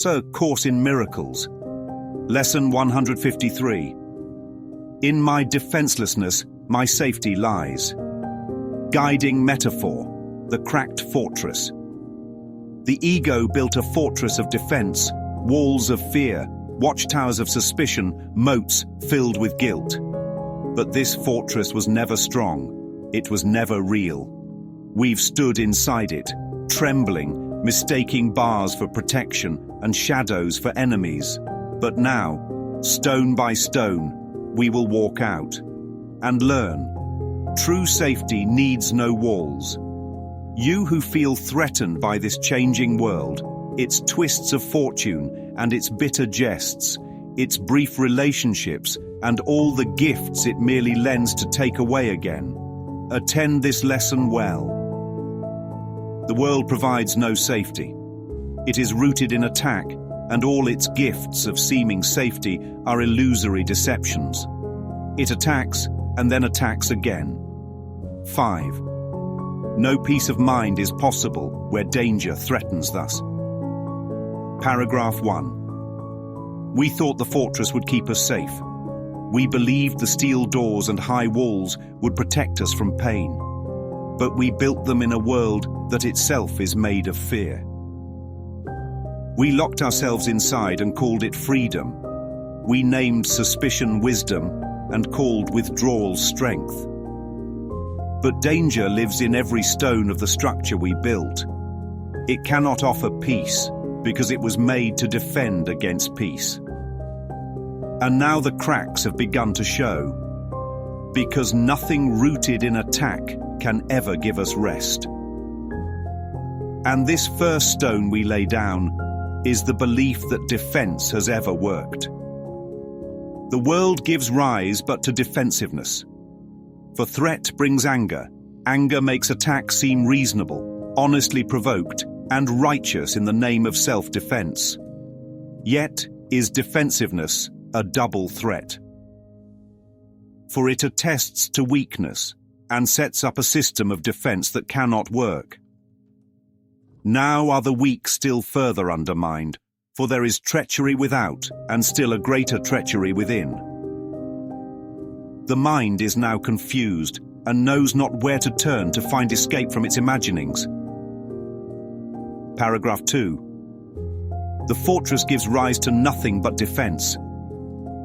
A Course in Miracles. Lesson 153. In my defenselessness, my safety lies. Guiding metaphor, the cracked fortress. The ego built a fortress of defense, walls of fear, watchtowers of suspicion, moats filled with guilt. But this fortress was never strong. It was never real. We've stood inside it, trembling, mistaking bars for protection and shadows for enemies. But now, stone by stone, we will walk out and learn. True safety needs no walls. You who feel threatened by this changing world, its twists of fortune and its bitter jests, its brief relationships and all the gifts it merely lends to take away again, attend this lesson well. The world provides no safety. It is rooted in attack, and all its gifts of seeming safety are illusory deceptions. It attacks and then attacks again. 5. No peace of mind is possible where danger threatens thus. Paragraph 1. We thought the fortress would keep us safe. We believed the steel doors and high walls would protect us from pain. But we built them in a world that itself is made of fear. We locked ourselves inside and called it freedom. We named suspicion wisdom and called withdrawal strength. But danger lives in every stone of the structure we built. It cannot offer peace because it was made to defend against peace. And now the cracks have begun to show, because nothing rooted in attack can ever give us rest. And this first stone we lay down is the belief that defense has ever worked. The world gives rise but to defensiveness. For threat brings anger. Anger makes attack seem reasonable, honestly provoked, and righteous in the name of self-defense. Yet is defensiveness a double threat. For it attests to weakness and sets up a system of defense that cannot work. Now are the weak still further undermined, for there is treachery without and still a greater treachery within. The mind is now confused and knows not where to turn to find escape from its imaginings. Paragraph 2. The fortress gives rise to nothing but defense.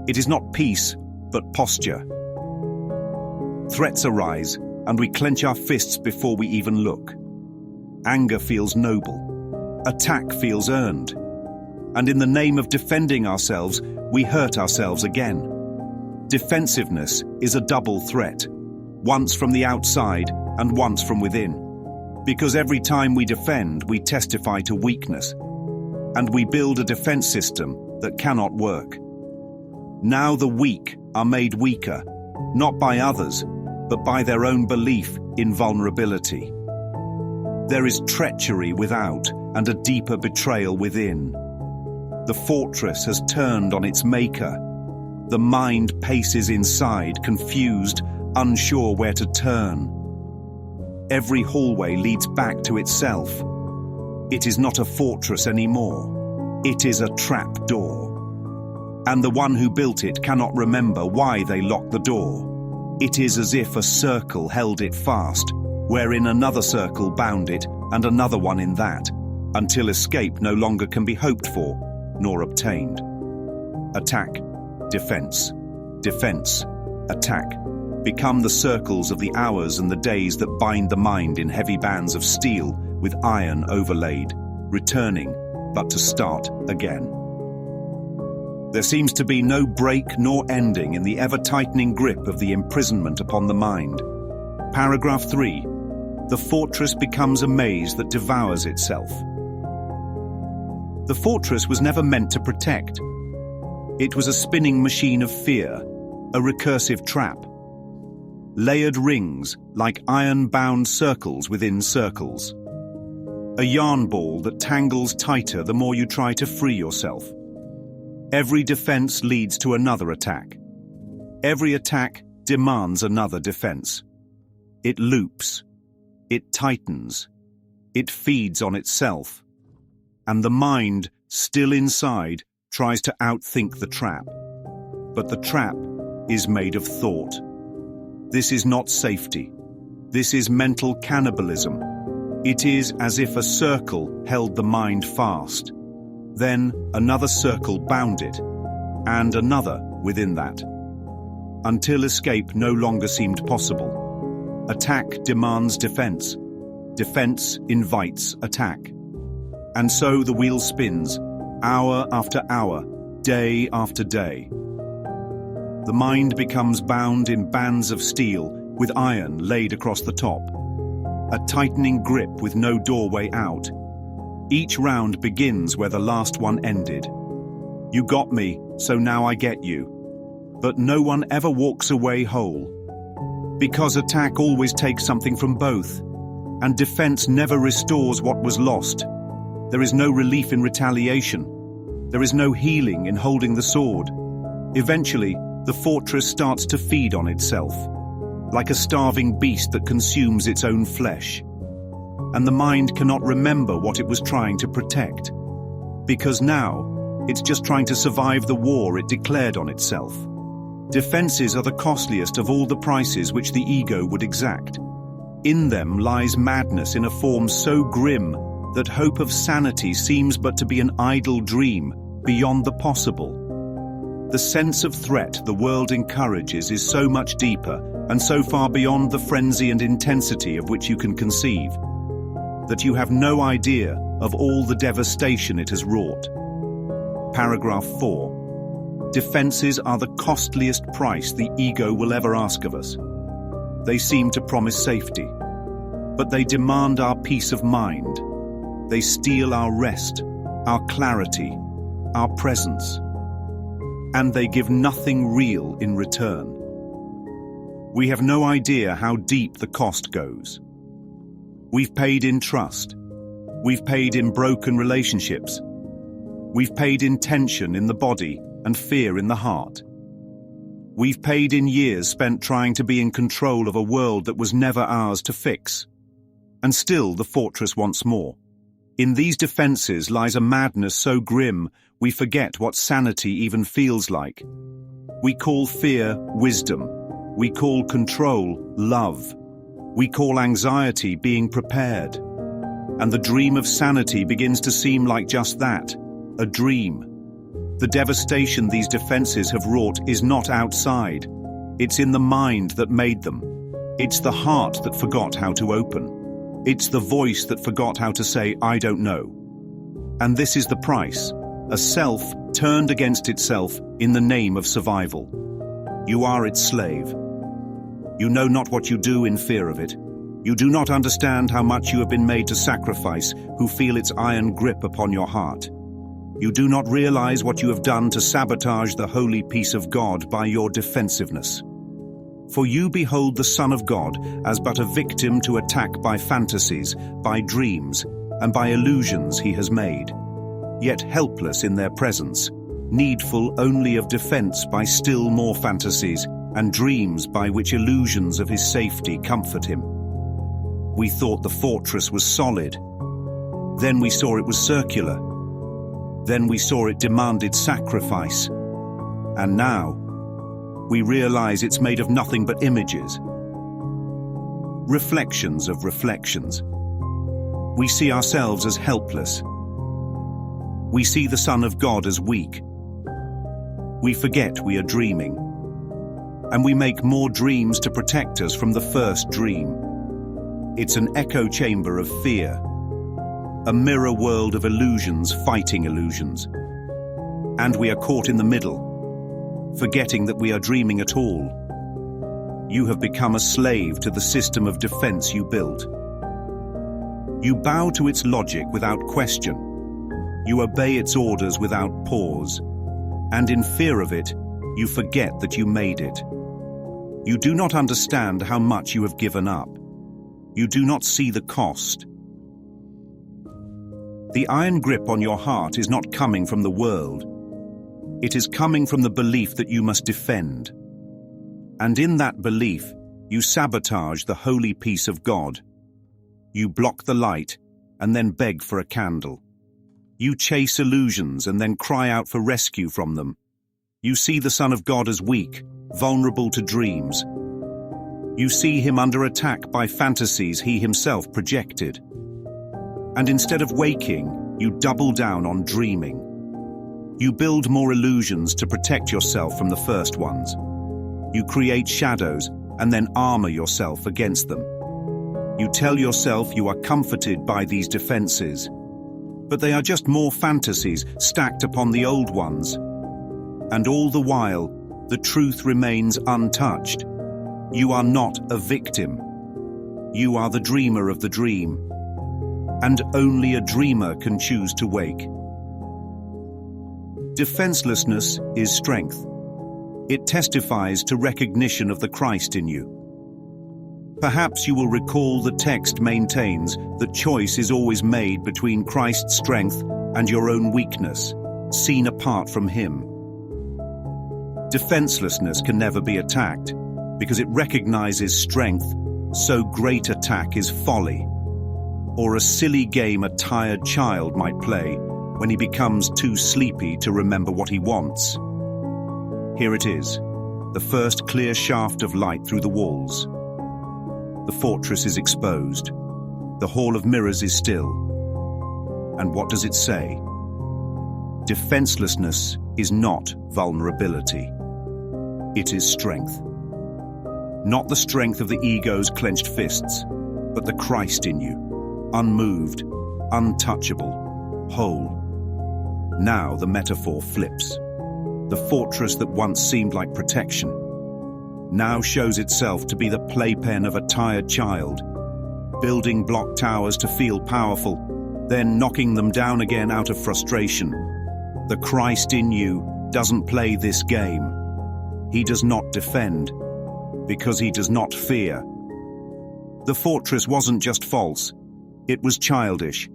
It is not peace, but posture. Threats arise, and we clench our fists before we even look. Anger feels noble. Attack feels earned. And in the name of defending ourselves, we hurt ourselves again. Defensiveness is a double threat, once from the outside and once from within. Because every time we defend, we testify to weakness, and we build a defense system that cannot work. Now the weak are made weaker, not by others, but by their own belief in vulnerability. There is treachery without and a deeper betrayal within. The fortress has turned on its maker. The mind paces inside, confused, unsure where to turn. Every hallway leads back to itself. It is not a fortress anymore. It is a trap door. And the one who built it cannot remember why they locked the door. It is as if a circle held it fast, wherein another circle bound it, and another one in that, until escape no longer can be hoped for, nor obtained. Attack, defense, defense, attack, become the circles of the hours and the days that bind the mind in heavy bands of steel with iron overlaid, returning, but to start again. There seems to be no break nor ending in the ever-tightening grip of the imprisonment upon the mind. Paragraph 3. The fortress becomes a maze that devours itself. The fortress was never meant to protect. It was a spinning machine of fear, a recursive trap. Layered rings like iron-bound circles within circles. A yarn ball that tangles tighter the more you try to free yourself. Every defense leads to another attack. Every attack demands another defense. It loops. It tightens. It feeds on itself. And the mind still inside, tries to outthink the trap. But the trap is made of thought. This is not safety. This is mental cannibalism. It is as if a circle held the mind fast. Then another circle bound it, and another within that, until escape no longer seemed possible. Attack demands defense. Defense invites attack. And so the wheel spins, hour after hour, day after day. The mind becomes bound in bands of steel with iron laid across the top. A tightening grip with no doorway out. Each round begins where the last one ended. You got me, so now I get you. But no one ever walks away whole. Because attack always takes something from both, and defense never restores what was lost. There is no relief in retaliation. There is no healing in holding the sword. Eventually, the fortress starts to feed on itself, like a starving beast that consumes its own flesh. And the mind cannot remember what it was trying to protect, because now it's just trying to survive the war it declared on itself. Defenses are the costliest of all the prices which the ego would exact. In them lies madness in a form so grim that hope of sanity seems but to be an idle dream beyond the possible. The sense of threat the world encourages is so much deeper and so far beyond the frenzy and intensity of which you can conceive, that you have no idea of all the devastation it has wrought. Paragraph 4. Defenses are the costliest price the ego will ever ask of us. They seem to promise safety, but they demand our peace of mind. They steal our rest, our clarity, our presence, and they give nothing real in return. We have no idea how deep the cost goes. We've paid in trust. We've paid in broken relationships. We've paid in tension in the body and fear in the heart. We've paid in years spent trying to be in control of a world that was never ours to fix. And still the fortress wants more. In these defenses lies a madness so grim we forget what sanity even feels like. We call fear wisdom. We call control love. We call anxiety being prepared. And the dream of sanity begins to seem like just that, a dream. The devastation these defenses have wrought is not outside. It's in the mind that made them. It's the heart that forgot how to open. It's the voice that forgot how to say, I don't know. And this is the price, a self turned against itself in the name of survival. You are its slave. You know not what you do in fear of it. You do not understand how much you have been made to sacrifice, who feel its iron grip upon your heart. You do not realize what you have done to sabotage the holy peace of God by your defensiveness. For you behold the Son of God as but a victim to attack by fantasies, by dreams, and by illusions he has made, yet helpless in their presence, needful only of defense by still more fantasies and dreams by which illusions of his safety comfort him. We thought the fortress was solid. Then we saw it was circular. Then we saw it demanded sacrifice. And now we realize it's made of nothing but images. Reflections of reflections. We see ourselves as helpless. We see the Son of God as weak. We forget we are dreaming. And we make more dreams to protect us from the first dream. It's an echo chamber of fear, a mirror world of illusions fighting illusions. And we are caught in the middle, forgetting that we are dreaming at all. You have become a slave to the system of defense you built. You bow to its logic without question. You obey its orders without pause. And in fear of it, you forget that you made it. You do not understand how much you have given up. You do not see the cost. The iron grip on your heart is not coming from the world. It is coming from the belief that you must defend. And in that belief, you sabotage the holy peace of God. You block the light and then beg for a candle. You chase illusions and then cry out for rescue from them. You see the Son of God as weak, vulnerable to dreams. You see him under attack by fantasies he himself projected. And instead of waking, you double down on dreaming. You build more illusions to protect yourself from the first ones. You create shadows and then armor yourself against them. You tell yourself you are comforted by these defenses, but they are just more fantasies stacked upon the old ones. And all the while, the truth remains untouched. You are not a victim. You are the dreamer of the dream. And only a dreamer can choose to wake. Defenselessness is strength. It testifies to recognition of the Christ in you. Perhaps you will recall the text maintains that choice is always made between Christ's strength and your own weakness, seen apart from him. Defenselessness can never be attacked because it recognizes strength, so great attack is folly, or a silly game a tired child might play when he becomes too sleepy to remember what he wants. Here it is, the first clear shaft of light through the walls. The fortress is exposed. The hall of mirrors is still. And what does it say? Defenselessness is not vulnerability. It is strength. Not the strength of the ego's clenched fists, but the Christ in you, unmoved, untouchable, whole. Now the metaphor flips. The fortress that once seemed like protection now shows itself to be the playpen of a tired child, building block towers to feel powerful, then knocking them down again out of frustration. The Christ in you doesn't play this game. He does not defend, because he does not fear. The fortress wasn't just false, it was childish,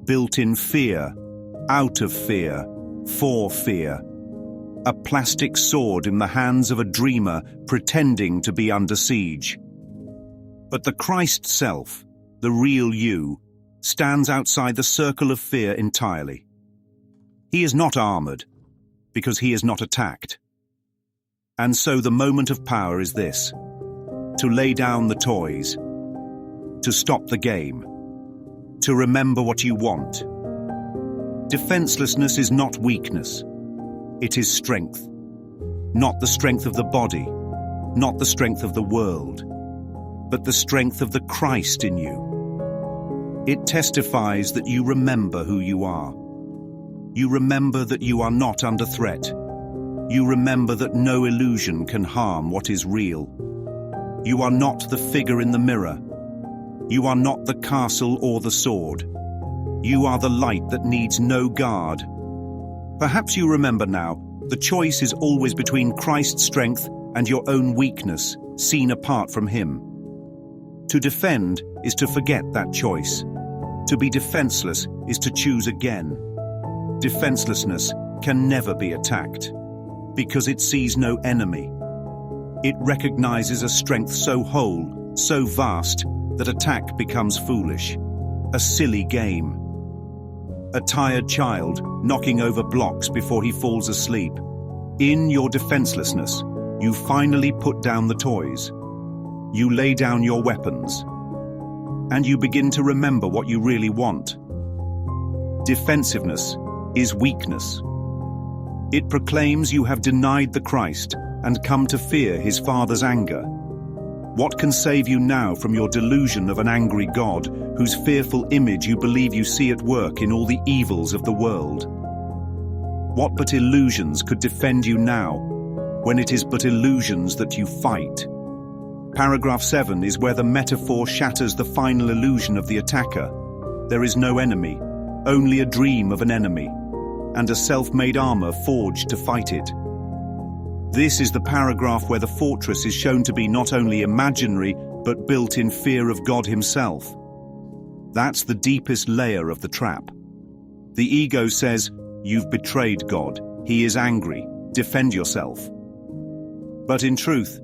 built in fear, out of fear, for fear. A plastic sword in the hands of a dreamer pretending to be under siege. But the Christ self, the real you, stands outside the circle of fear entirely. He is not armored, because he is not attacked. And so the moment of power is this: to lay down the toys, to stop the game, to remember what you want. Defenselessness is not weakness. It is strength. Not the strength of the body, not the strength of the world, but the strength of the Christ in you. It testifies that you remember who you are. You remember that you are not under threat. You remember that no illusion can harm what is real. You are not the figure in the mirror. You are not the castle or the sword. You are the light that needs no guard. Perhaps you remember now, the choice is always between Christ's strength and your own weakness, seen apart from him. To defend is to forget that choice. To be defenseless is to choose again. Defenselessness can never be attacked, because it sees no enemy. It recognizes a strength so whole, so vast, that attack becomes foolish, a silly game. A tired child knocking over blocks before he falls asleep. In your defenselessness, you finally put down the toys. You lay down your weapons. And you begin to remember what you really want. Defensiveness is weakness. It proclaims you have denied the Christ and come to fear his Father's anger. What can save you now from your delusion of an angry God, whose fearful image you believe you see at work in all the evils of the world? What but illusions could defend you now, when it is but illusions that you fight? Paragraph 7 is where the metaphor shatters the final illusion of the attacker. There is no enemy, only a dream of an enemy, and a self-made armor forged to fight it. This is the paragraph where the fortress is shown to be not only imaginary, but built in fear of God himself. That's the deepest layer of the trap. The ego says, you've betrayed God, he is angry, defend yourself. But in truth,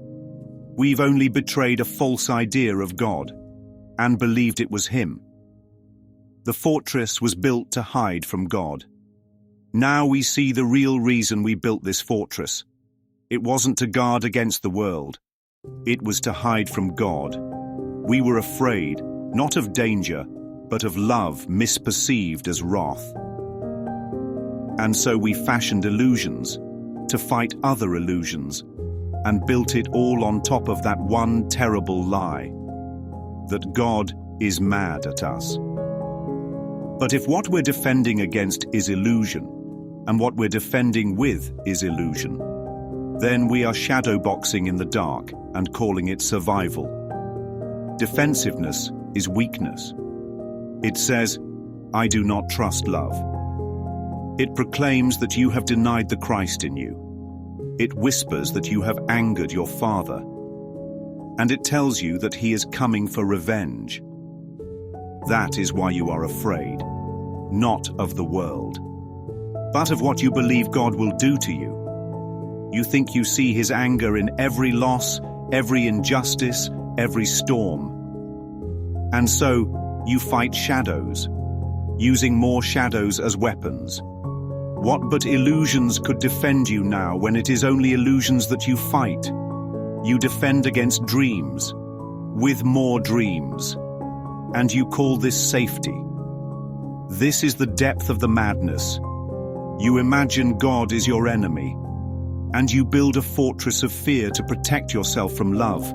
we've only betrayed a false idea of God, and believed it was him. The fortress was built to hide from God. Now we see the real reason we built this fortress. It wasn't to guard against the world. It was to hide from God. We were afraid, not of danger, but of love misperceived as wrath. And so we fashioned illusions to fight other illusions, and built it all on top of that one terrible lie, that God is mad at us. But if what we're defending against is illusion, and what we're defending with is illusion, then we are shadowboxing in the dark and calling it survival. Defensiveness is weakness. It says, "I do not trust love." It proclaims that you have denied the Christ in you. It whispers that you have angered your Father. And it tells you that He is coming for revenge. That is why you are afraid, not of the world, but of what you believe God will do to you. You think you see His anger in every loss, every injustice, every storm. And so you fight shadows, using more shadows as weapons. What but illusions could defend you now when it is only illusions that you fight? You defend against dreams, with more dreams. And you call this safety. This is the depth of the madness. You imagine God is your enemy, and you build a fortress of fear to protect yourself from love.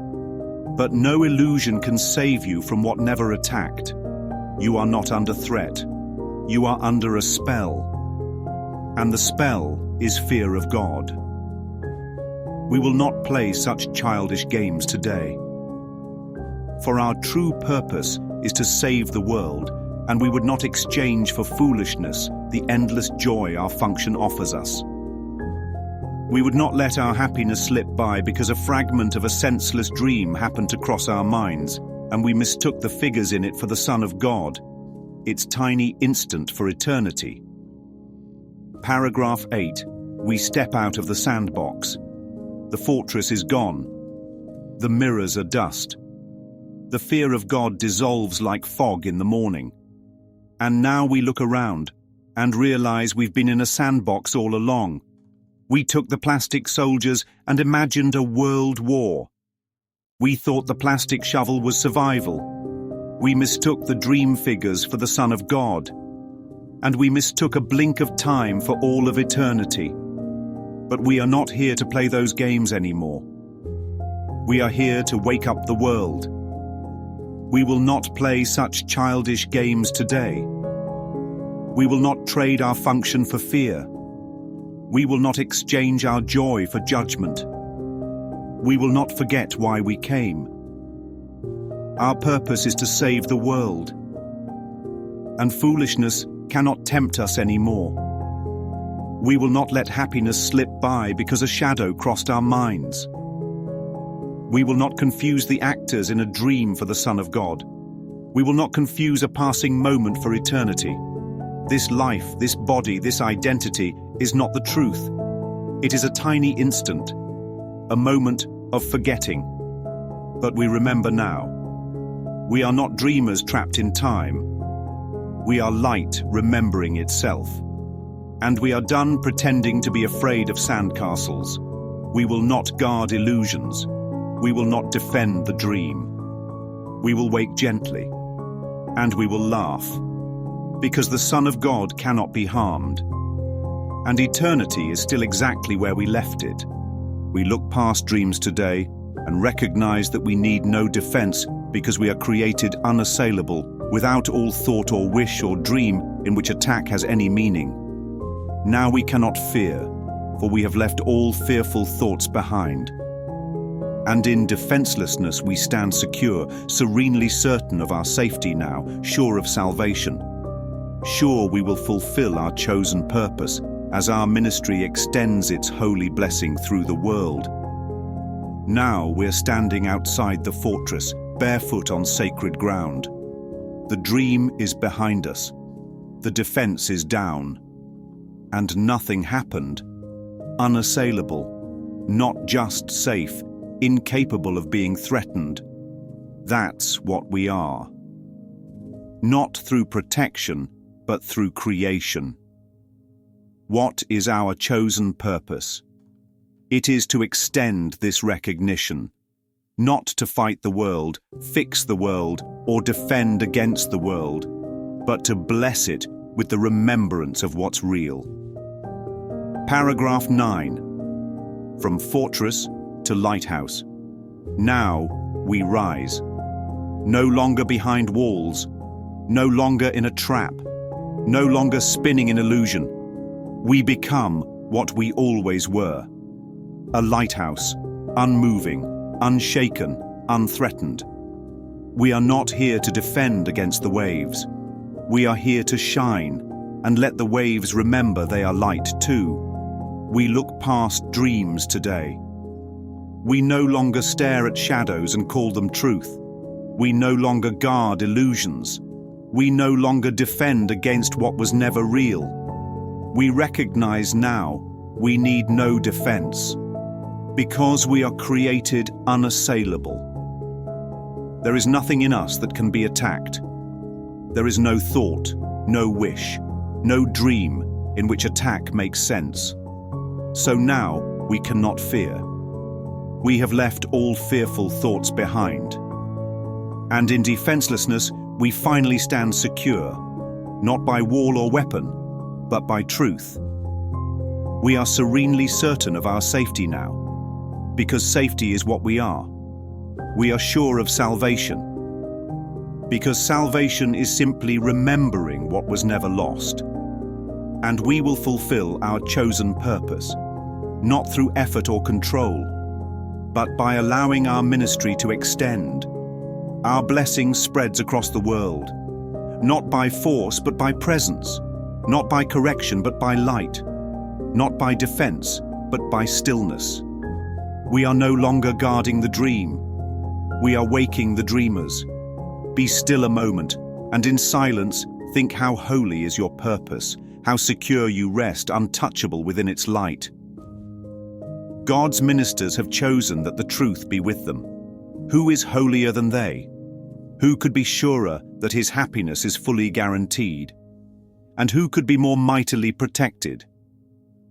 But no illusion can save you from what never attacked. You are not under threat. You are under a spell. And the spell is fear of God. We will not play such childish games today. For our true purpose is to save the world, and we would not exchange for foolishness the endless joy our function offers us. We would not let our happiness slip by because a fragment of a senseless dream happened to cross our minds, and we mistook the figures in it for the Son of God, its tiny instant for eternity. Paragraph 8. We step out of the sandbox. The fortress is gone. The mirrors are dust. The fear of God dissolves like fog in the morning. And now we look around and realize we've been in a sandbox all along. We took the plastic soldiers and imagined a world war. We thought the plastic shovel was survival. We mistook the dream figures for the Son of God. And we mistook a blink of time for all of eternity. But we are not here to play those games anymore. We are here to wake up the world. We will not play such childish games today. We will not trade our function for fear. We will not exchange our joy for judgment. We will not forget why we came. Our purpose is to save the world. And foolishness cannot tempt us anymore. We will not let happiness slip by because a shadow crossed our minds. We will not confuse the actors in a dream for the Son of God. We will not confuse a passing moment for eternity. This life, this body, this identity is not the truth. It is a tiny instant, a moment of forgetting. But we remember now. We are not dreamers trapped in time. We are light remembering itself. And we are done pretending to be afraid of sandcastles. We will not guard illusions. We will not defend the dream. We will wake gently. And we will laugh. Because the Son of God cannot be harmed. And eternity is still exactly where we left it. We look past dreams today and recognize that we need no defense because we are created unassailable, without all thought or wish or dream in which attack has any meaning. Now we cannot fear, for we have left all fearful thoughts behind. And in defenselessness we stand secure, serenely certain of our safety now, sure of salvation. Sure we will fulfill our chosen purpose as our ministry extends its holy blessing through the world. Now we're standing outside the fortress, barefoot on sacred ground. The dream is behind us. The defense is down. And nothing happened. Unassailable. Not just safe. Incapable of being threatened. That's what we are. not through protection, but through creation. What is our chosen purpose? It is to extend this recognition, not to fight the world, fix the world, or defend against the world, but to bless it with the remembrance of what's real. Paragraph 9. From fortress to lighthouse. Now we rise. No longer behind walls, no longer in a trap, no longer spinning in illusion. We become what we always were. A lighthouse, unmoving, unshaken, unthreatened. We are not here to defend against the waves. We are here to shine and let the waves remember they are light too. We look past dreams today. We no longer stare at shadows and call them truth. We no longer guard illusions. We no longer defend against what was never real. We recognize now we need no defense, because we are created unassailable. There is nothing in us that can be attacked. There is no thought, no wish, no dream in which attack makes sense. So now we cannot fear. We have left all fearful thoughts behind. And in defenselessness, we finally stand secure, not by wall or weapon, but by truth. We are serenely certain of our safety now, because safety is what we are. We are sure of salvation, because salvation is simply remembering what was never lost. And we will fulfill our chosen purpose, not through effort or control, but by allowing our ministry to extend. Our blessing spreads across the world, not by force but by presence, not by correction but by light, not by defense but by stillness. We are no longer guarding the dream. We are waking the dreamers. Be still a moment, and in silence think how holy is your purpose, how secure you rest, untouchable within its light. God's ministers have chosen that the truth be with them. Who is holier than they? Who could be surer that his happiness is fully guaranteed? And who could be more mightily protected?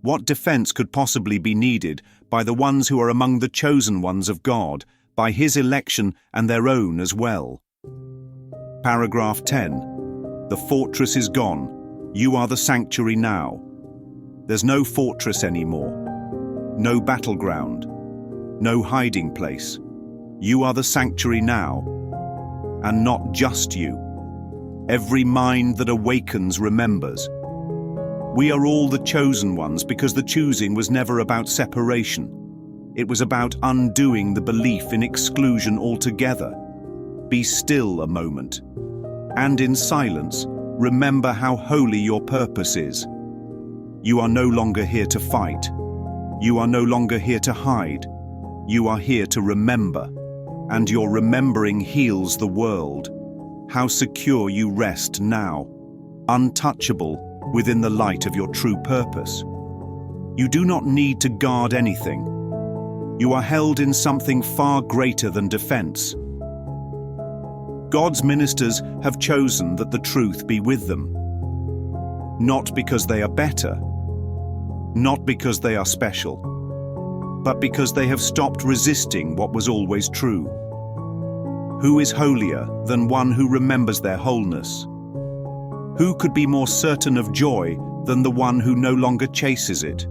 What defense could possibly be needed by the ones who are among the chosen ones of God, by his election and their own as well? Paragraph 10. The fortress is gone. You are the sanctuary now. There's no fortress anymore. No battleground. No hiding place. You are the sanctuary now. And not just you. Every mind that awakens remembers. We are all the chosen ones because the choosing was never about separation. It was about undoing the belief in exclusion altogether. Be still a moment. And in silence, remember how holy your purpose is. You are no longer here to fight. You are no longer here to hide. You are here to remember. And your remembering heals the world. How secure you rest now, untouchable within the light of your true purpose. You do not need to guard anything. You are held in something far greater than defense. God's ministers have chosen that the truth be with them. Not because they are better, not because they are special, but because they have stopped resisting what was always true. Who is holier than one who remembers their wholeness? Who could be more certain of joy than the one who no longer chases it?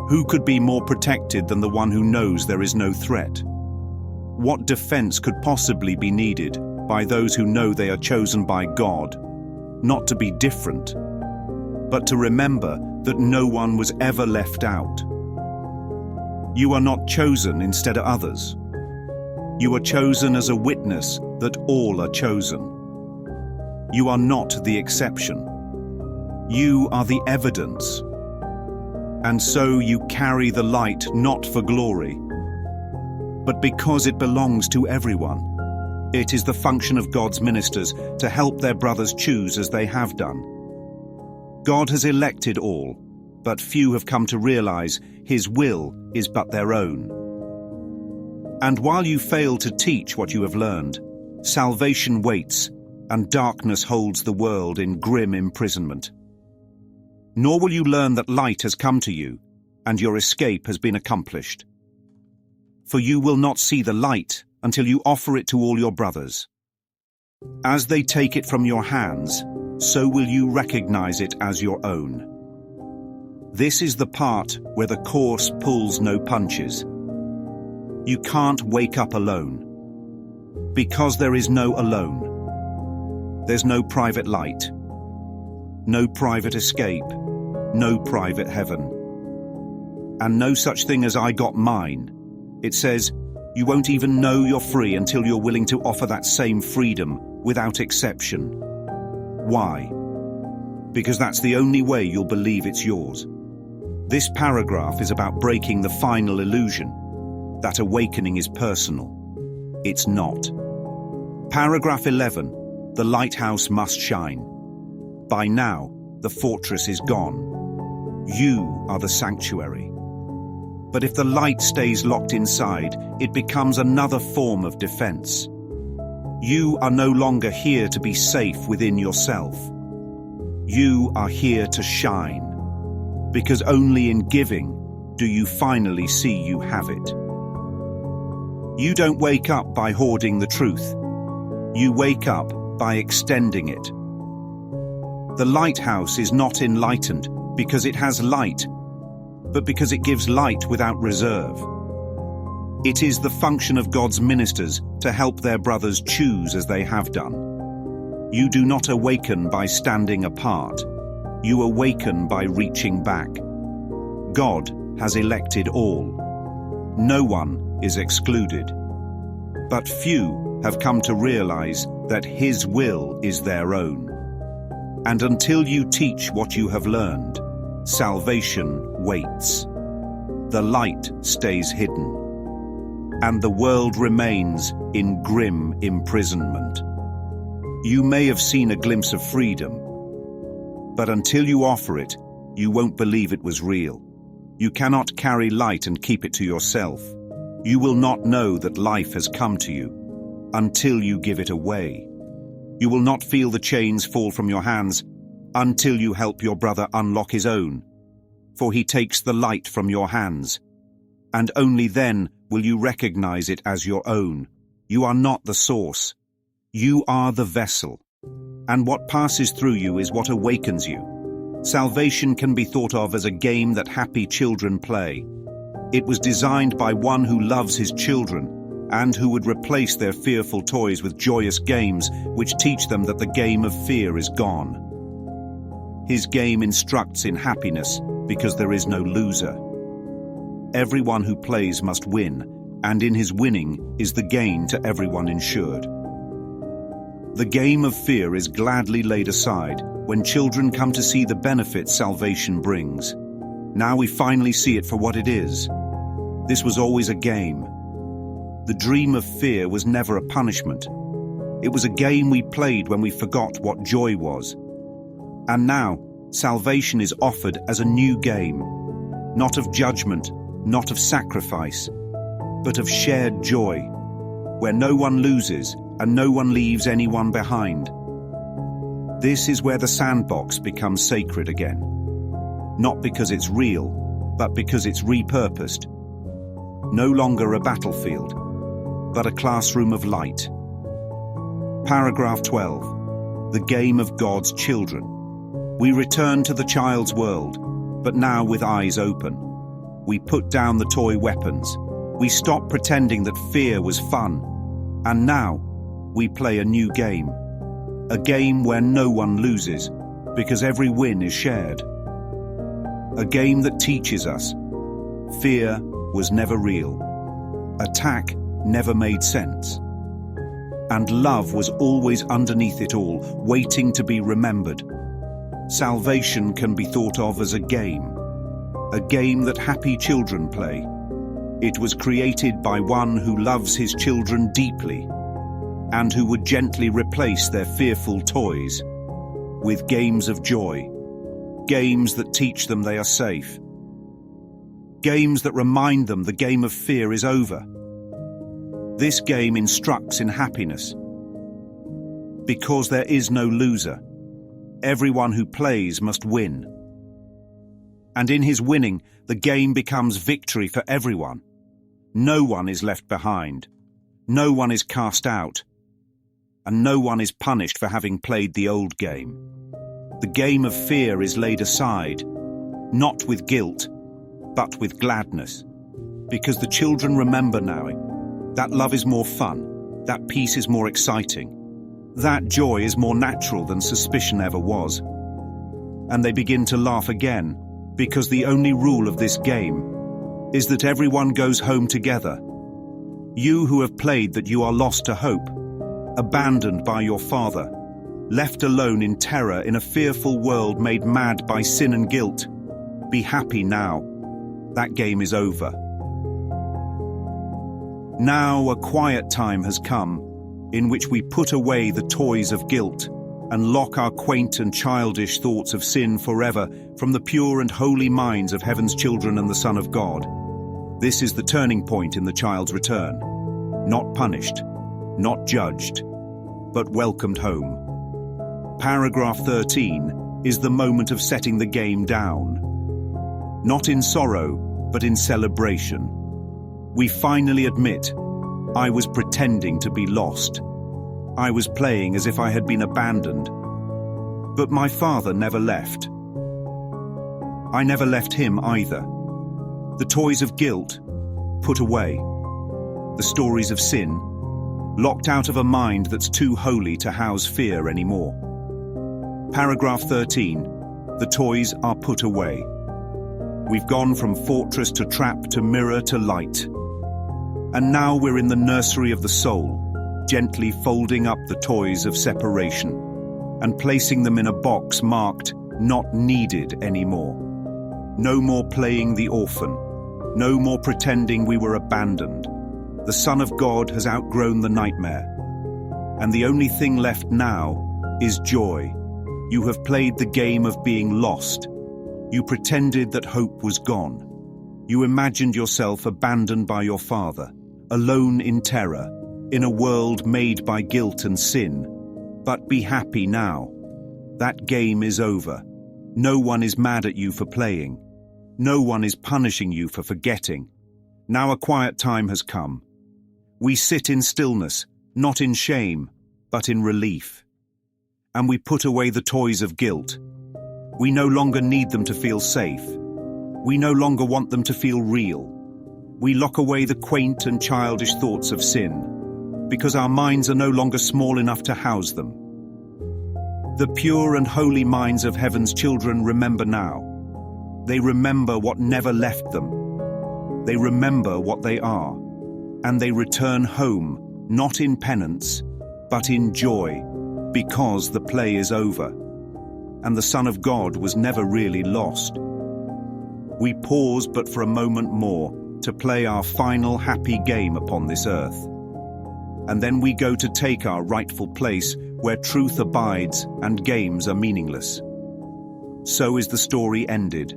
Who could be more protected than the one who knows there is no threat? What defense could possibly be needed by those who know they are chosen by God, not to be different, but to remember that no one was ever left out? You are not chosen instead of others. You are chosen as a witness that all are chosen. You are not the exception. You are the evidence. And so you carry the light not for glory, but because it belongs to everyone. It is the function of God's ministers to help their brothers choose as they have done. God has elected all, but few have come to realize his will is but their own. And while you fail to teach what you have learned, salvation waits, and darkness holds the world in grim imprisonment. Nor will you learn that light has come to you, and your escape has been accomplished. For you will not see the light until you offer it to all your brothers. As they take it from your hands, so will you recognize it as your own. This is the part where the course pulls no punches. You can't wake up alone, because there is no alone. There's no private light, no private escape, no private heaven. And no such thing as I got mine. It says, you won't even know you're free until you're willing to offer that same freedom without exception. Why? Because that's the only way you'll believe it's yours. This paragraph is about breaking the final illusion that awakening is personal. It's not. Paragraph 11, the lighthouse must shine. By now, the fortress is gone. You are the sanctuary. But if the light stays locked inside, it becomes another form of defense. You are no longer here to be safe within yourself. You are here to shine, because only in giving do you finally see you have it. You don't wake up by hoarding the truth. You wake up by extending it. The lighthouse is not enlightened because it has light, but because it gives light without reserve. It is the function of God's ministers to help their brothers choose as they have done. You do not awaken by standing apart. You awaken by reaching back. God has elected all. No one is excluded. But few have come to realize that His will is their own. And until you teach what you have learned, salvation waits. The light stays hidden, and the world remains in grim imprisonment. You may have seen a glimpse of freedom, but until you offer it, you won't believe it was real. You cannot carry light and keep it to yourself. You will not know that life has come to you until you give it away. You will not feel the chains fall from your hands until you help your brother unlock his own, for he takes the light from your hands, and only then will you recognize it as your own. You are not the source. You are the vessel, and what passes through you is what awakens you. Salvation can be thought of as a game that happy children play. It was designed by one who loves his children and who would replace their fearful toys with joyous games which teach them that the game of fear is gone. His game instructs in happiness because there is no loser. Everyone who plays must win, and in his winning is the gain to everyone insured. The game of fear is gladly laid aside when children come to see the benefits salvation brings. Now we finally see it for what it is. This was always a game. The dream of fear was never a punishment. It was a game we played when we forgot what joy was. And now, salvation is offered as a new game, not of judgment, not of sacrifice, but of shared joy, where no one loses and no one leaves anyone behind. This is where the sandbox becomes sacred again, not because it's real, but because it's repurposed. No longer a battlefield, but a classroom of light. Paragraph 12. The game of God's children. We return to the child's world, but now with eyes open. We put down the toy weapons. We stop pretending that fear was fun. And now, we play a new game. A game where no one loses, because every win is shared. A game that teaches us. Fear was never real. Attack never made sense. And love was always underneath it all, waiting to be remembered. Salvation can be thought of as a game that happy children play. It was created by one who loves his children deeply and who would gently replace their fearful toys with games of joy, games that teach them they are safe, games that remind them the game of fear is over. This game instructs in happiness. Because there is no loser. Everyone who plays must win. And in his winning, the game becomes victory for everyone. No one is left behind. No one is cast out. And no one is punished for having played the old game. The game of fear is laid aside, not with guilt, but with gladness. Because the children remember now that love is more fun, that peace is more exciting, that joy is more natural than suspicion ever was. And they begin to laugh again, because the only rule of this game is that everyone goes home together. You who have played that you are lost to hope, abandoned by your father, left alone in terror in a fearful world made mad by sin and guilt, be happy now. That game is over. Now a quiet time has come, in which we put away the toys of guilt and lock our quaint and childish thoughts of sin forever from the pure and holy minds of heaven's children and the Son of God. This is the turning point in the child's return. Not punished, not judged, but welcomed home. Paragraph 13 is the moment of setting the game down. Not in sorrow, but in celebration. We finally admit, I was pretending to be lost. I was playing as if I had been abandoned. But my father never left. I never left him either. The toys of guilt, put away. The stories of sin, locked out of a mind that's too holy to house fear anymore. Paragraph 13. The toys are put away. We've gone from fortress to trap to mirror to light. And now we're in the nursery of the soul, gently folding up the toys of separation and placing them in a box marked not needed anymore. No more playing the orphan. No more pretending we were abandoned. The Son of God has outgrown the nightmare. And the only thing left now is joy. You have played the game of being lost. You pretended that hope was gone. You imagined yourself abandoned by your father, alone in terror, in a world made by guilt and sin. But be happy now. That game is over. No one is mad at you for playing. No one is punishing you for forgetting. Now a quiet time has come. We sit in stillness, not in shame, but in relief. And we put away the toys of guilt. We no longer need them to feel safe. We no longer want them to feel real. We lock away the quaint and childish thoughts of sin, because our minds are no longer small enough to house them. The pure and holy minds of heaven's children remember now. They remember what never left them. They remember what they are. And they return home, not in penance, but in joy, because the play is over. And the Son of God was never really lost. We pause but for a moment more to play our final happy game upon this earth. And then we go to take our rightful place where truth abides and games are meaningless. So is the story ended.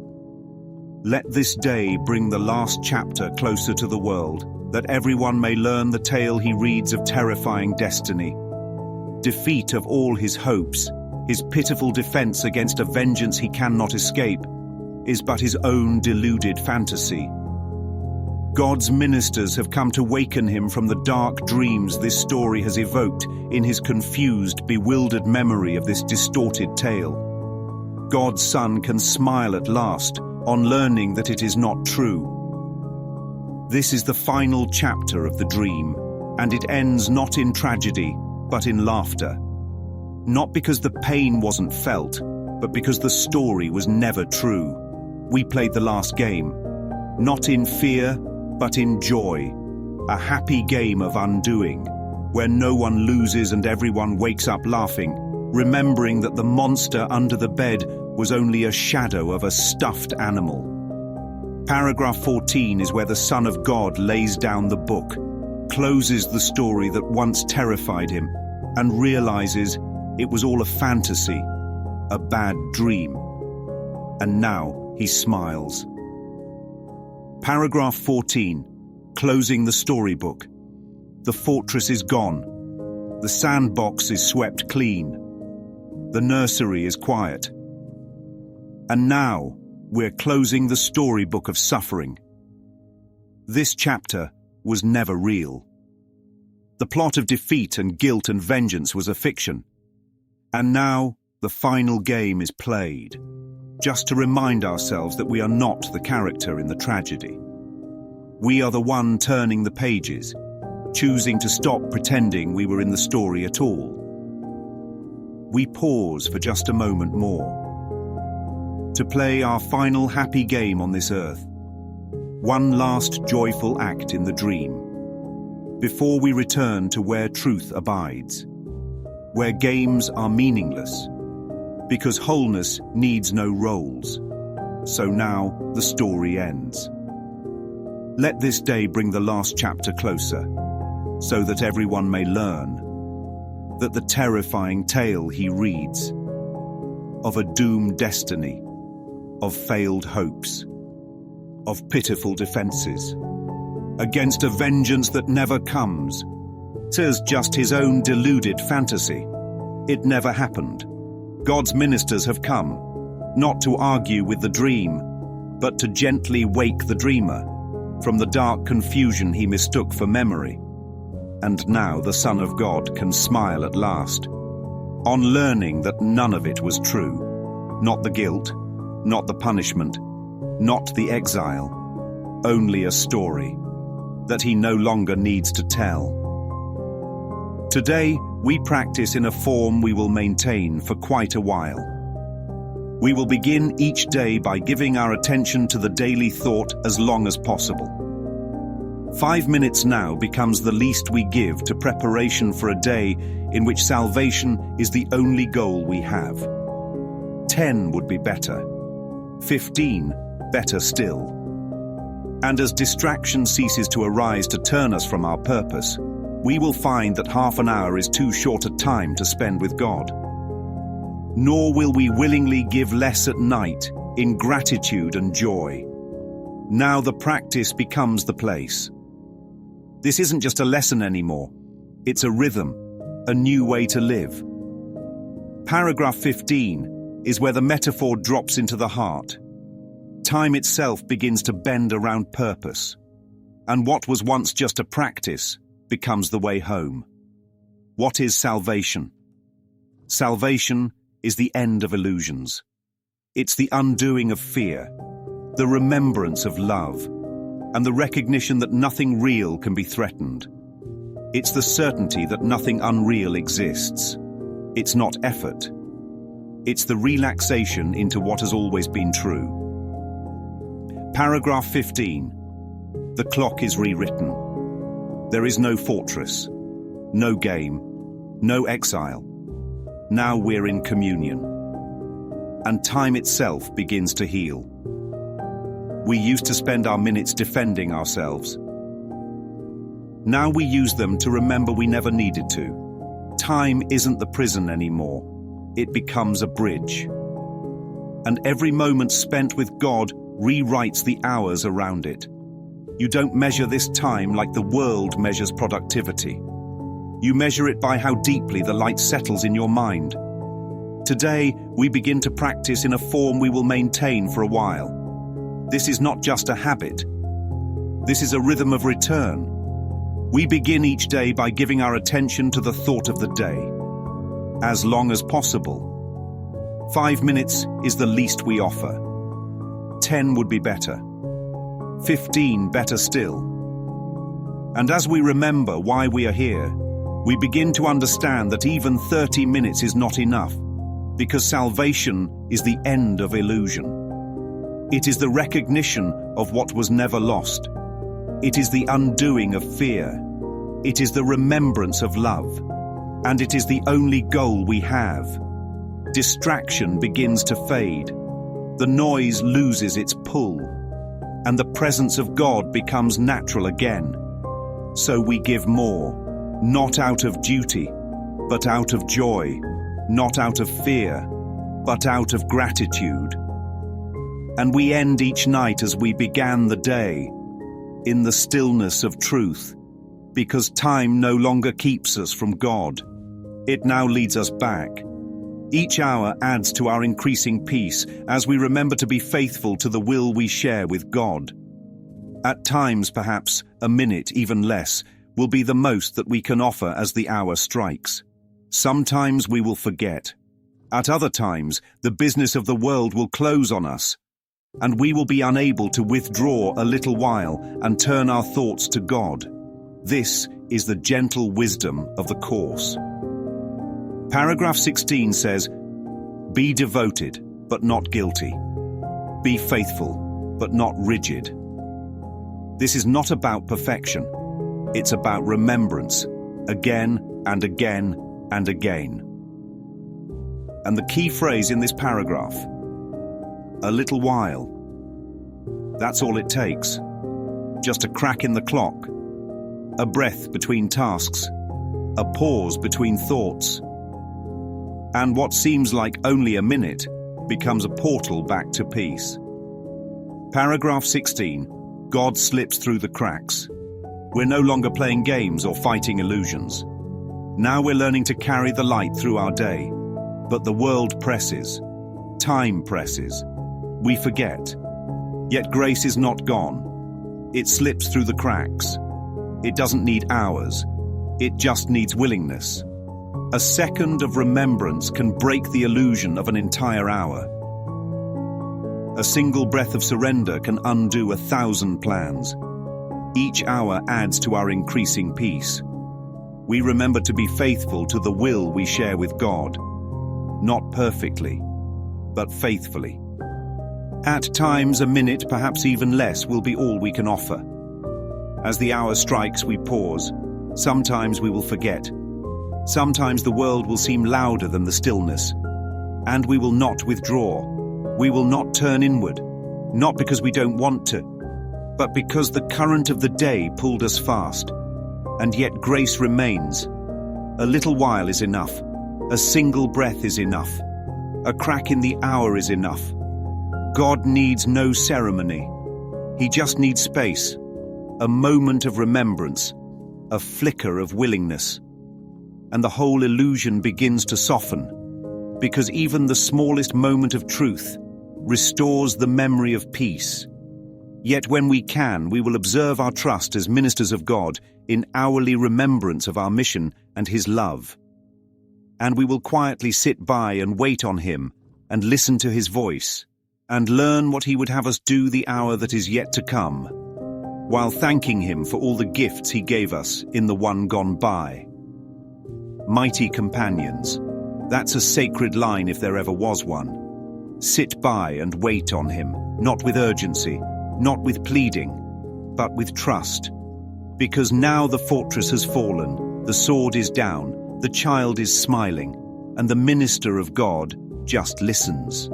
Let this day bring the last chapter closer to the world, that everyone may learn the tale he reads of terrifying destiny. Defeat of all his hopes, his pitiful defense against a vengeance he cannot escape, is but his own deluded fantasy. God's ministers have come to waken him from the dark dreams this story has evoked in his confused, bewildered memory of this distorted tale. God's Son can smile at last on learning that it is not true. This is the final chapter of the dream, and it ends not in tragedy, but in laughter. Not because the pain wasn't felt, but because the story was never true. We played the last game, not in fear, but in joy. A happy game of undoing, where no one loses and everyone wakes up laughing, remembering that the monster under the bed was only a shadow of a stuffed animal. Paragraph 14 is where the Son of God lays down the book, closes the story that once terrified him, and realizes it was all a fantasy, a bad dream. And now he smiles. Paragraph 14, closing the storybook. The fortress is gone. The sandbox is swept clean. The nursery is quiet. And now, we're closing the storybook of suffering. This chapter was never real. The plot of defeat and guilt and vengeance was a fiction. And now, the final game is played, just to remind ourselves that we are not the character in the tragedy. We are the one turning the pages, choosing to stop pretending we were in the story at all. We pause for just a moment more, to play our final happy game on this earth, one last joyful act in the dream, before we return to where truth abides, where games are meaningless, because wholeness needs no roles. So now the story ends. Let this day bring the last chapter closer, so that everyone may learn that the terrifying tale he reads of a doomed destiny, of failed hopes, of pitiful defenses, against a vengeance that never comes, 'tis just his own deluded fantasy. It never happened. God's ministers have come, not to argue with the dream, but to gently wake the dreamer from the dark confusion he mistook for memory. And now the Son of God can smile at last, on learning that none of it was true. Not the guilt, not the punishment, not the exile, only a story that he no longer needs to tell. Today, we practice in a form we will maintain for quite a while. We will begin each day by giving our attention to the daily thought as long as possible. 5 minutes now becomes the least we give to preparation for a day in which salvation is the only goal we have. 10 would be better. 15, better still. And as distraction ceases to arise to turn us from our purpose, we will find that half an hour is too short a time to spend with God. Nor will we willingly give less at night in gratitude and joy. Now the practice becomes the place. This isn't just a lesson anymore. It's a rhythm, a new way to live. Paragraph 15 is where the metaphor drops into the heart. Time itself begins to bend around purpose, and what was once just a practice becomes the way home. What is salvation? Salvation is the end of illusions. It's the undoing of fear, the remembrance of love, and the recognition that nothing real can be threatened. It's the certainty that nothing unreal exists. It's not effort. It's the relaxation into what has always been true. Paragraph 15. The clock is rewritten. There is no fortress, no game, no exile. Now we're in communion. And time itself begins to heal. We used to spend our minutes defending ourselves. Now we use them to remember we never needed to. Time isn't the prison anymore. It becomes a bridge. And every moment spent with God rewrites the hours around it. You don't measure this time like the world measures productivity. You measure it by how deeply the light settles in your mind. Today, we begin to practice in a form we will maintain for a while. This is not just a habit. This is a rhythm of return. We begin each day by giving our attention to the thought of the day, as long as possible. 5 minutes is the least we offer. 10 would be better. 15 better still. And as we remember why we are here, we begin to understand that even 30 minutes is not enough, because salvation is the end of illusion. It is the recognition of what was never lost. It is the undoing of fear. It is the remembrance of love. And it is the only goal we have. Distraction begins to fade. The noise loses its pull. And the presence of God becomes natural again. So we give more, not out of duty, but out of joy, not out of fear, but out of gratitude. And we end each night as we began the day, in the stillness of truth, because time no longer keeps us from God. It now leads us back. Each hour adds to our increasing peace as we remember to be faithful to the will we share with God. At times, perhaps, a minute, even less, will be the most that we can offer as the hour strikes. Sometimes we will forget. At other times, the business of the world will close on us, and we will be unable to withdraw a little while and turn our thoughts to God. This is the gentle wisdom of the course. Paragraph 16 says, "Be devoted, but not guilty. Be faithful, but not rigid." This is not about perfection. It's about remembrance, again and again and again. And the key phrase in this paragraph, a little while. That's all it takes. Just a crack in the clock, a breath between tasks, a pause between thoughts. And what seems like only a minute becomes a portal back to peace. Paragraph 16. God slips through the cracks. We're no longer playing games or fighting illusions. Now we're learning to carry the light through our day. But the world presses. Time presses. We forget. Yet grace is not gone. It slips through the cracks. It doesn't need hours. It just needs willingness. A second of remembrance can break the illusion of an entire hour. A single breath of surrender can undo 1,000 plans. Each hour adds to our increasing peace. We remember to be faithful to the will we share with God. Not perfectly, but faithfully. At times, a minute, perhaps even less, will be all we can offer. As the hour strikes, we pause. Sometimes we will forget. Sometimes the world will seem louder than the stillness. And we will not withdraw. We will not turn inward. Not because we don't want to, but because the current of the day pulled us fast. And yet grace remains. A little while is enough. A single breath is enough. A crack in the hour is enough. God needs no ceremony. He just needs space, a moment of remembrance, a flicker of willingness. And the whole illusion begins to soften, because even the smallest moment of truth restores the memory of peace. Yet when we can, we will observe our trust as ministers of God in hourly remembrance of our mission and His love. And we will quietly sit by and wait on Him and listen to His voice and learn what He would have us do the hour that is yet to come, while thanking Him for all the gifts He gave us in the one gone by. Mighty companions, that's a sacred line if there ever was one. Sit by and wait on Him, not with urgency, not with pleading, but with trust. Because now the fortress has fallen, the sword is down, the child is smiling, and the minister of God just listens.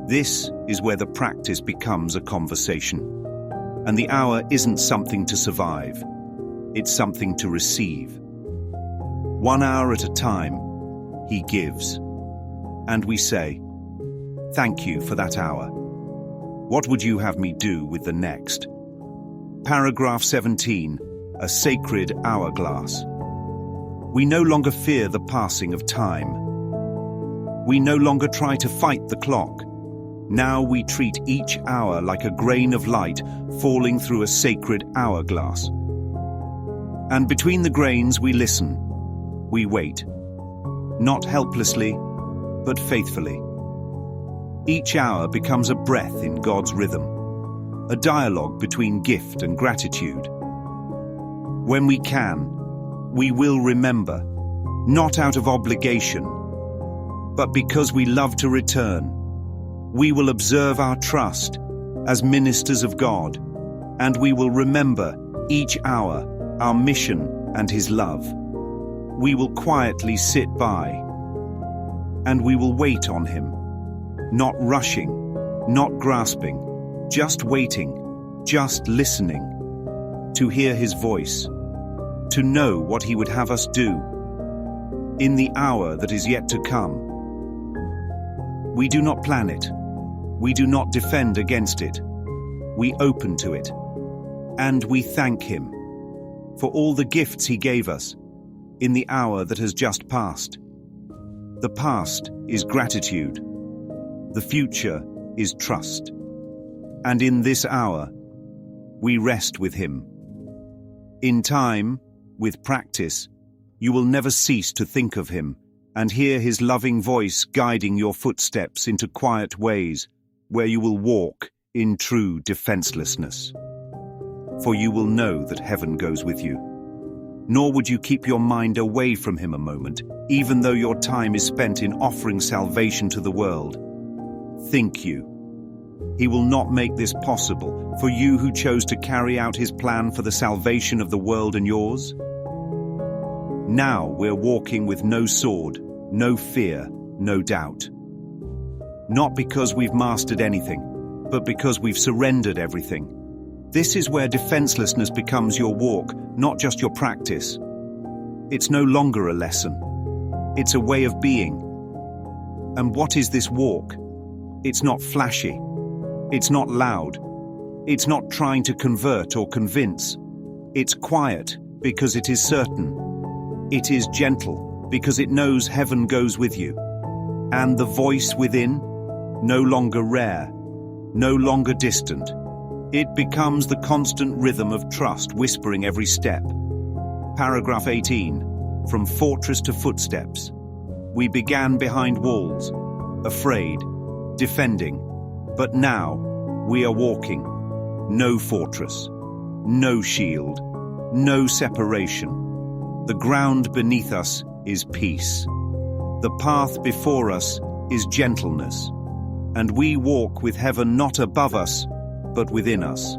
This is where the practice becomes a conversation. And the hour isn't something to survive, it's something to receive. 1 hour at a time, He gives. And we say, "Thank you for that hour. What would you have me do with the next?" Paragraph 17, a sacred hourglass. We no longer fear the passing of time. We no longer try to fight the clock. Now we treat each hour like a grain of light falling through a sacred hourglass. And between the grains we listen, we wait. Not helplessly, but faithfully. Each hour becomes a breath in God's rhythm, a dialogue between gift and gratitude. When we can, we will remember, not out of obligation, but because we love to return. We will observe our trust as ministers of God, and we will remember each hour our mission and His love. We will quietly sit by, and we will wait on Him, not rushing, not grasping, just waiting, just listening, to hear His voice, to know what He would have us do in the hour that is yet to come. We do not plan it. We do not defend against it. We open to it. And we thank Him. for all the gifts he gave us in the hour that has just passed. The past is gratitude. The future is trust. And in this hour, we rest with him. In time, with practice, you will never cease to think of him and hear his loving voice guiding your footsteps into quiet ways where you will walk in true defenselessness. For you will know that heaven goes with you. Nor would you keep your mind away from him a moment, even though your time is spent in offering salvation to the world. Think you. He will not make this possible for you who chose to carry out his plan for the salvation of the world and yours? Now we're walking with no sword, no fear, no doubt. Not because we've mastered anything, but because we've surrendered everything. This is where defenselessness becomes your walk, not just your practice. It's no longer a lesson. It's a way of being. And what is this walk? It's not flashy. It's not loud. It's not trying to convert or convince. It's quiet because it is certain. It is gentle because it knows heaven goes with you. And the voice within, no longer rare, no longer distant. It becomes the constant rhythm of trust whispering every step. Paragraph 18. From fortress to footsteps. We began behind walls, afraid, defending, but now we are walking. No fortress, no shield, no separation. The ground beneath us is peace. The path before us is gentleness. And we walk with heaven not above us, but within us.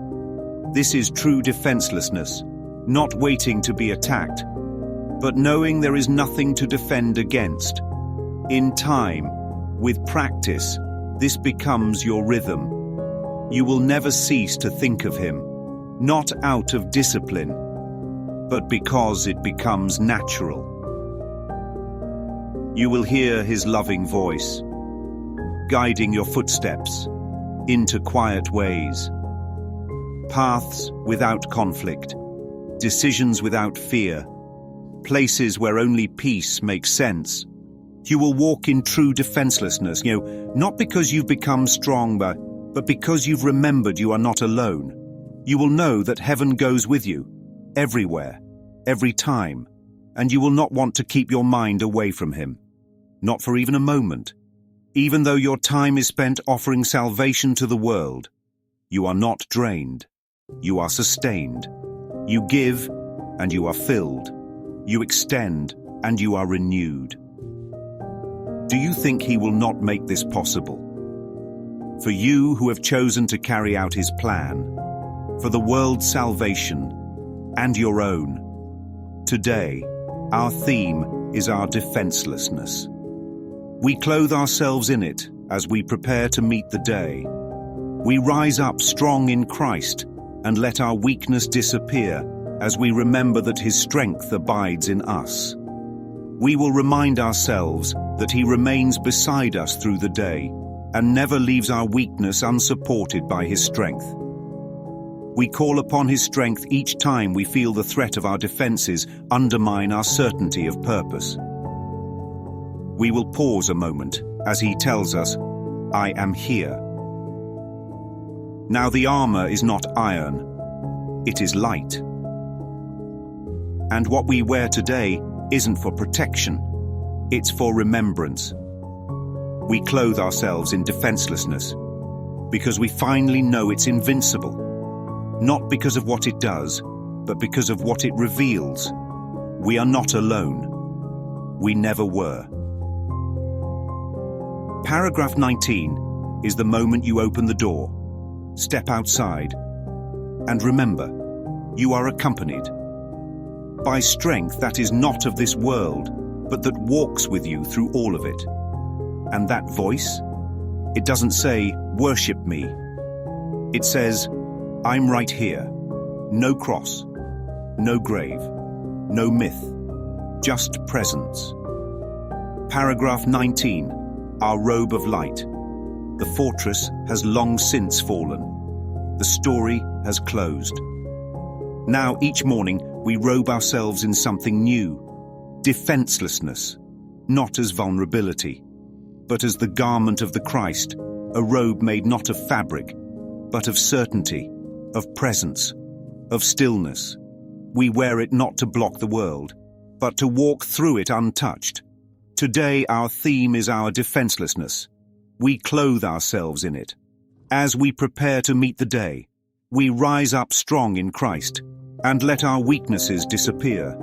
This is true defenselessness, not waiting to be attacked, but knowing there is nothing to defend against. In time, with practice, this becomes your rhythm. You will never cease to think of him, not out of discipline, but because it becomes natural. You will hear his loving voice, guiding your footsteps into quiet ways. Paths without conflict, decisions without fear, places where only peace makes sense. You will walk in true defenselessness, not because you've become strong, but because you've remembered you are not alone. You will know that heaven goes with you, everywhere, every time, and you will not want to keep your mind away from him, not for even a moment. Even though your time is spent offering salvation to the world, you are not drained. You are sustained. You give, and you are filled. You extend, and you are renewed. Do you think he will not make this possible? For you who have chosen to carry out his plan, for the world's salvation, and your own. Today, our theme is our defenselessness. We clothe ourselves in it as we prepare to meet the day. We rise up strong in Christ and let our weakness disappear as we remember that his strength abides in us. We will remind ourselves that he remains beside us through the day and never leaves our weakness unsupported by his strength. We call upon his strength each time we feel the threat of our defenses undermine our certainty of purpose. We will pause a moment as he tells us, I am here. Now the armor is not iron, it is light. And what we wear today isn't for protection, it's for remembrance. We clothe ourselves in defenselessness because we finally know it's invincible, not because of what it does, but because of what it reveals. We are not alone. We never were. Paragraph 19 is the moment you open the door, step outside, and remember, you are accompanied by strength that is not of this world, but that walks with you through all of it. And that voice, it doesn't say, worship me. It says, I'm right here. No cross, no grave, no myth, just presence. Paragraph 19. Our robe of light. The fortress has long since fallen. The story has closed. Now each morning we robe ourselves in something new, defenselessness, not as vulnerability, but as the garment of the Christ, a robe made not of fabric, but of certainty, of presence, of stillness. We wear it not to block the world, but to walk through it untouched. Today our theme is our defenselessness. We clothe ourselves in it. As we prepare to meet the day, we rise up strong in Christ and let our weaknesses disappear.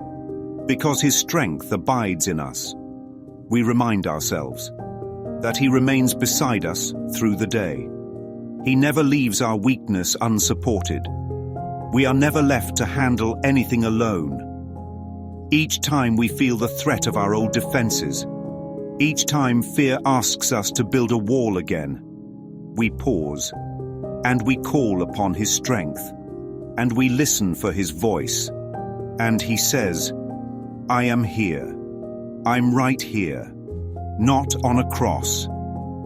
Because His strength abides in us, we remind ourselves that He remains beside us through the day. He never leaves our weakness unsupported. We are never left to handle anything alone. Each time we feel the threat of our old defenses, each time fear asks us to build a wall again, we pause and we call upon His strength and we listen for His voice. And He says, I am here. I'm right here. Not on a cross,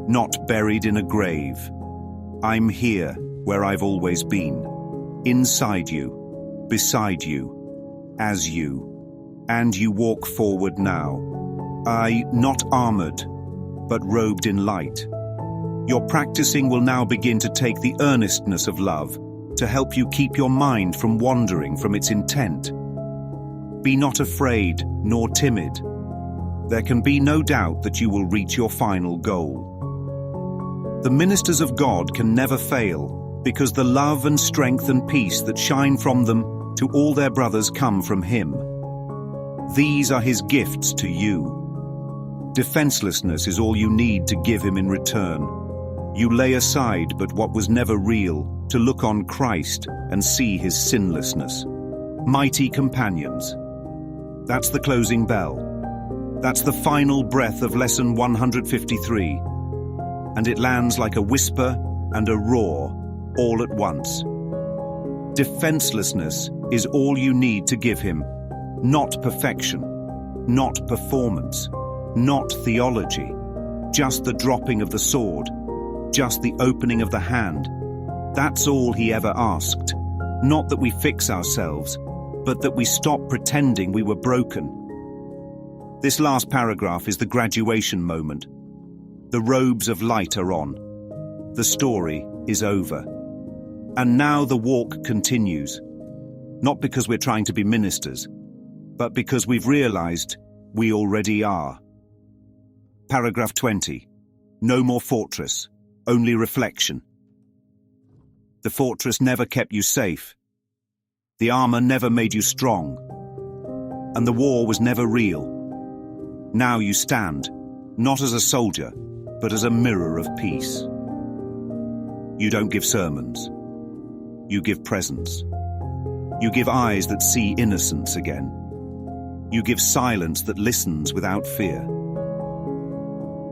not buried in a grave. I'm here where I've always been, inside you, beside you, as you. And you walk forward now. Not armored, but robed in light. Your practicing will now begin to take the earnestness of love to help you keep your mind from wandering from its intent. Be not afraid nor timid. There can be no doubt that you will reach your final goal. The ministers of God can never fail because the love and strength and peace that shine from them to all their brothers come from Him. These are His gifts to you. Defenselessness is all you need to give Him in return. You lay aside but what was never real to look on Christ and see His sinlessness. Mighty companions. That's the closing bell. That's the final breath of lesson 153. And it lands like a whisper and a roar all at once. Defenselessness is all you need to give Him. Not perfection, not performance, not theology, just the dropping of the sword, just the opening of the hand. That's all He ever asked. Not that we fix ourselves, but that we stop pretending we were broken. This last paragraph is the graduation moment. The robes of light are on. The story is over. And now the walk continues. Not because we're trying to be ministers, but because we've realized we already are. Paragraph 20. No more fortress, only reflection. The fortress never kept you safe. The armor never made you strong. And the war was never real. Now you stand, not as a soldier, but as a mirror of peace. You don't give sermons. You give presence. You give eyes that see innocence again. You give silence that listens without fear.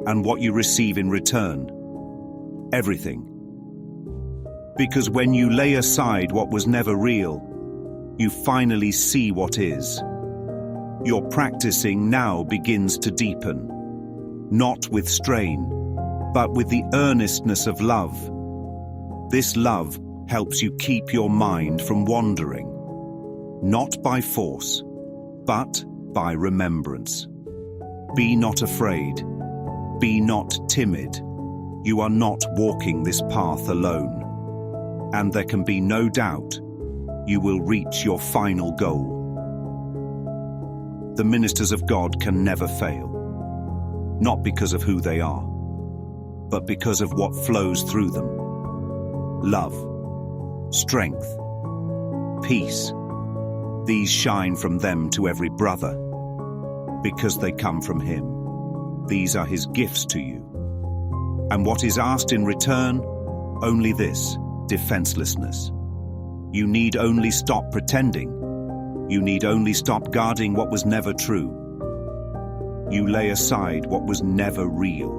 And what you receive in return? Everything. Because when you lay aside what was never real, you finally see what is. Your practicing now begins to deepen, not with strain, but with the earnestness of love. This love helps you keep your mind from wandering, not by force, but by remembrance. Be not afraid. Be not timid. You are not walking this path alone. And there can be no doubt you will reach your final goal. The ministers of God can never fail, not because of who they are, but because of what flows through them. Love, strength, peace. These shine from them to every brother, because they come from Him. These are His gifts to you. And what is asked in return? Only this, defenselessness. You need only stop pretending. You need only stop guarding what was never true. You lay aside what was never real.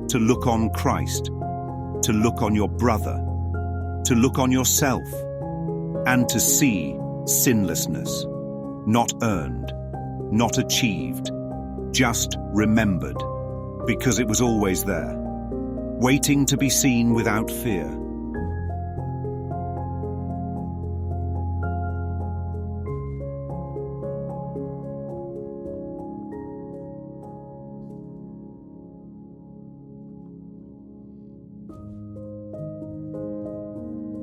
To look on Christ, to look on your brother, to look on yourself, and to see sinlessness, not earned, not achieved, just remembered, because it was always there, waiting to be seen without fear.